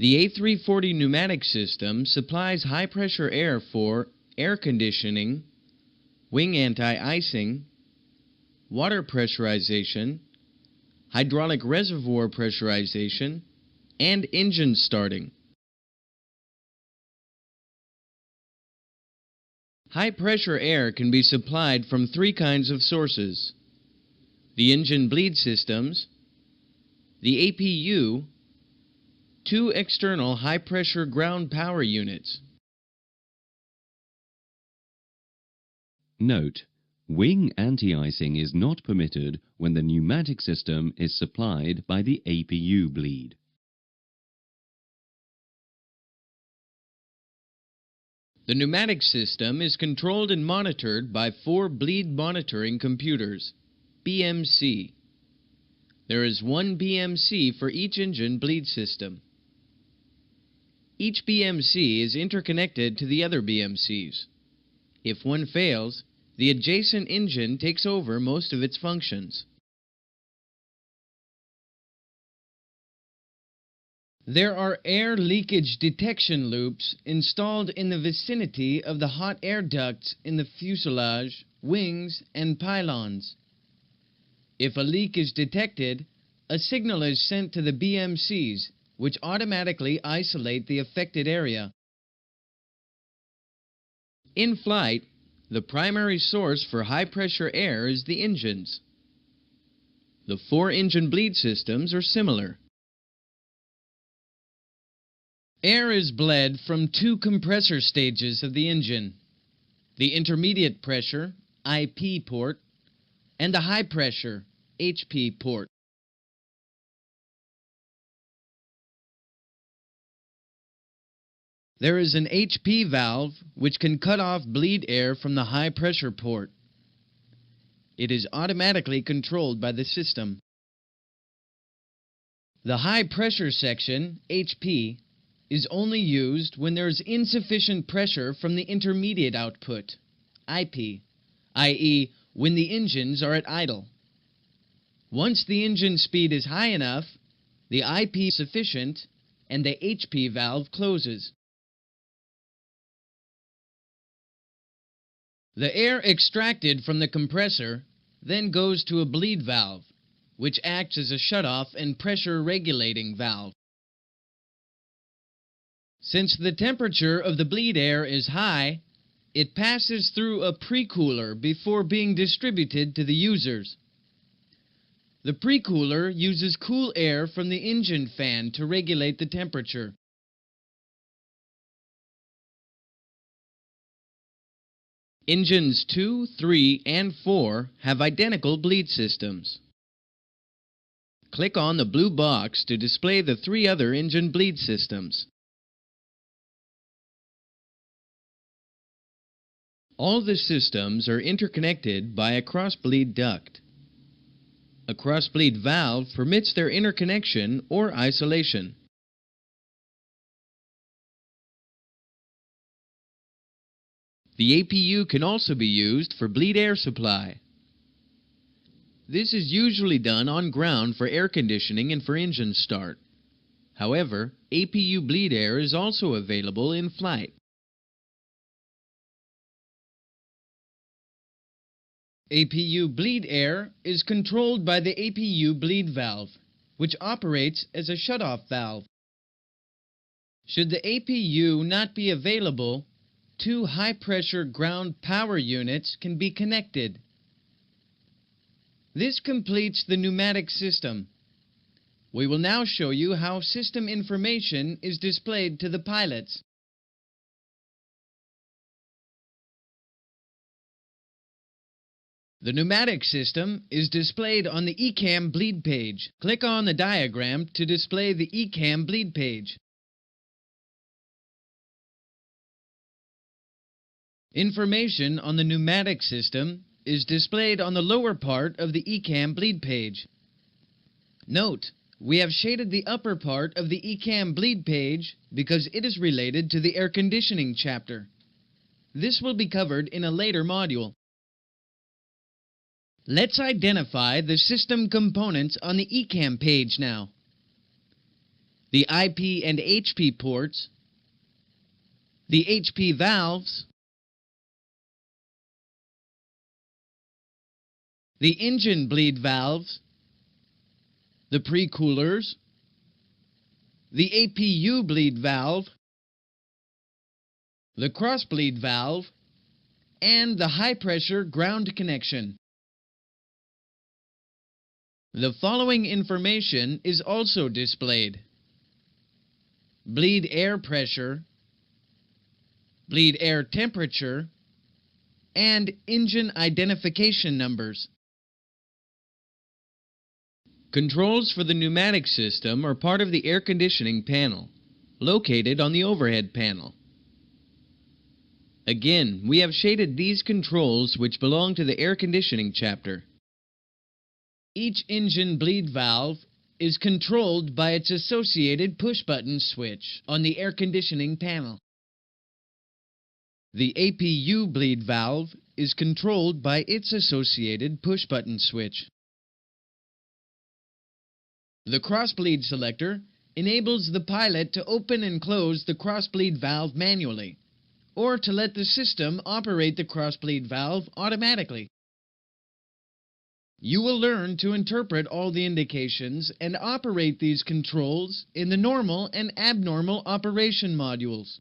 The A340 pneumatic system supplies high-pressure air for air conditioning, wing anti-icing, water pressurization, hydraulic reservoir pressurization, and engine starting. High-pressure air can be supplied from three kinds of sources: the engine bleed systems, the APU, two external high-pressure ground power units. Note: wing anti-icing is not permitted when the pneumatic system is supplied by the APU bleed. The pneumatic system is controlled and monitored by 4 bleed monitoring computers, BMC. There is one BMC for each engine bleed system. Each BMC is interconnected to the other BMCs. If one fails, the adjacent engine takes over most of its functions. There are air leakage detection loops installed in the vicinity of the hot air ducts in the fuselage, wings, and pylons. If a leak is detected, a signal is sent to the BMCs, which automatically isolate the affected area. In flight, the primary source for high-pressure air is the engines. The 4 engine bleed systems are similar. Air is bled from 2 compressor stages of the engine: the intermediate pressure, IP port, and the high pressure, HP port. There is an HP valve which can cut off bleed air from the high pressure port. It is automatically controlled by the system. The high pressure section, HP, is only used when there is insufficient pressure from the intermediate output, IP, i.e. when the engines are at idle. Once the engine speed is high enough, the IP is sufficient and the HP valve closes. The air extracted from the compressor then goes to a bleed valve, which acts as a shutoff and pressure regulating valve. Since the temperature of the bleed air is high, it passes through a pre-cooler before being distributed to the users. The pre-cooler uses cool air from the engine fan to regulate the temperature. Engines 2, 3, and 4 have identical bleed systems. Click on the blue box to display the 3 other engine bleed systems. All the systems are interconnected by a cross-bleed duct. A cross-bleed valve permits their interconnection or isolation. The APU can also be used for bleed air supply. This is usually done on ground for air conditioning and for engine start. However, APU bleed air is also available in flight. APU bleed air is controlled by the APU bleed valve, which operates as a shutoff valve. Should the APU not be available, 2 high-pressure ground power units can be connected. This completes the pneumatic system. We will now show you how system information is displayed to the pilots. The pneumatic system is displayed on the ECAM bleed page. Click on the diagram to display the ECAM bleed page. Information on the pneumatic system is displayed on the lower part of the ECAM bleed page. Note, we have shaded the upper part of the ECAM bleed page because it is related to the air conditioning chapter. This will be covered in a later module. Let's identify the system components on the ECAM page now. the IP and HP ports, the HP valves, the engine bleed valves, the pre-coolers, the APU bleed valve, the cross-bleed valve, and the high-pressure ground connection. The following information is also displayed: bleed air pressure, bleed air temperature, and engine identification numbers. Controls for the pneumatic system are part of the air conditioning panel, located on the overhead panel. Again, we have shaded these controls which belong to the air conditioning chapter. Each engine bleed valve is controlled by its associated push-button switch on the air conditioning panel. The APU bleed valve is controlled by its associated push-button switch. The cross-bleed selector enables the pilot to open and close the cross-bleed valve manually, or to let the system operate the cross-bleed valve automatically. You will learn to interpret all the indications and operate these controls in the normal and abnormal operation modules.